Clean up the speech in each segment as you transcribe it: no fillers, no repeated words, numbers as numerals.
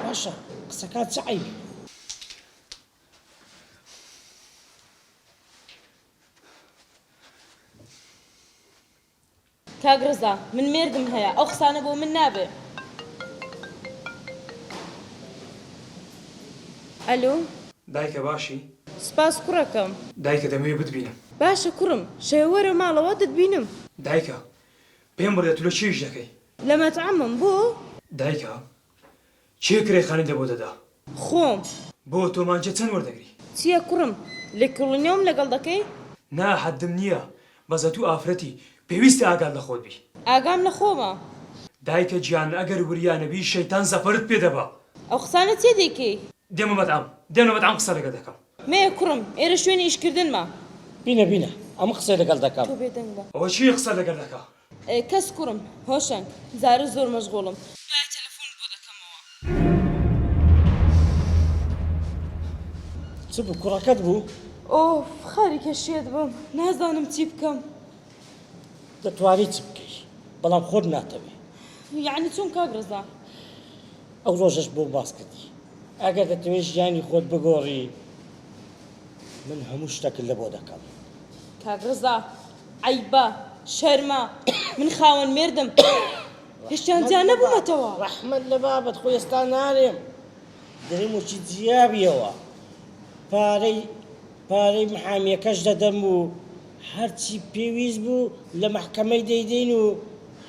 باشە قسەکات چ عیبی کاگرزا من مێردم هەیە ئەو قسانە بۆ من نابێ. ئەلو دایکە باشی؟ سپاس کوڕەکەم. دایکە دەمەوێت بتبینم. باشە کوڕم شەوەرە ماڵەوە دەتبینم. دایکە پێم بڕێت تۆ لە چێژ دەکەی؟ لە مەتعەمم بۆ؟ دایکە چێ کرێخانی لە بۆ دەدا؟ خۆم. بۆ تۆمانچە چەند وەردەگری؟ چییە کوڕم لە کڵنیۆم لەگەڵ دەکەی؟ نا حەدم نییە بەزە تو ئافرەتی پێویستە ئاگات لە خۆت بی. ئاگام لە خۆمە. دایکە گیان ئەگەر وریانەبی شەیتان زەفەرت پێدەبا. ئەو قسانە چێ دەیکەی؟ دێمە مەتعەم قسە لەگە دەکەم. مەیە کوڕم ئێرە شوێنی ئیشکردنمە. بینە ئەمە قسەی لەگەڵ دەکەم. تۆ بێدەنگ بە. ئەوە چی قسە لەگەر دەکا؟ کەس کوڕم هۆشنگ زارە زۆر مەشغوڵم. دوای تەلەفۆن بۆ دەکەمەوە. چ بوو کوڕەکەت بوو؟ ئۆ خاری کەشێت بم نازانم چی بکەم. دەتوانی چ بکەی بەڵام خۆت ناتەوێ. یعنی چۆن کاگرزا؟ ئەو ڕۆژەش بۆ باس کردی ئەگەر دەتەوێت ژیانی خۆت بگۆڕی من هەموو شتێکت لە بۆ دەکەم. کاگرزا عیبە شەرمە من خاوەن مێردم هێشتیان جا نەبوومەتەوە. ڕەحمەت لە بابەت خۆی ئێستا نارێم دەرێم وچی جیابیەوە پارەی محامیەکەش دەدەم و هەرچی پێویست بوو لە مەحکەمەی دەیدەین و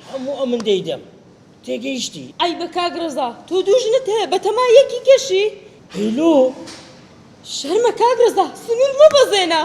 هەموو ئەمن دەیدەم تێگەیشتی. ئەی بە کاگرزا تۆ دوژنت هەیە بە تەما یەکی کەشی هیلۆ شەرمە کاگرزا سنوور مەبەزێنە.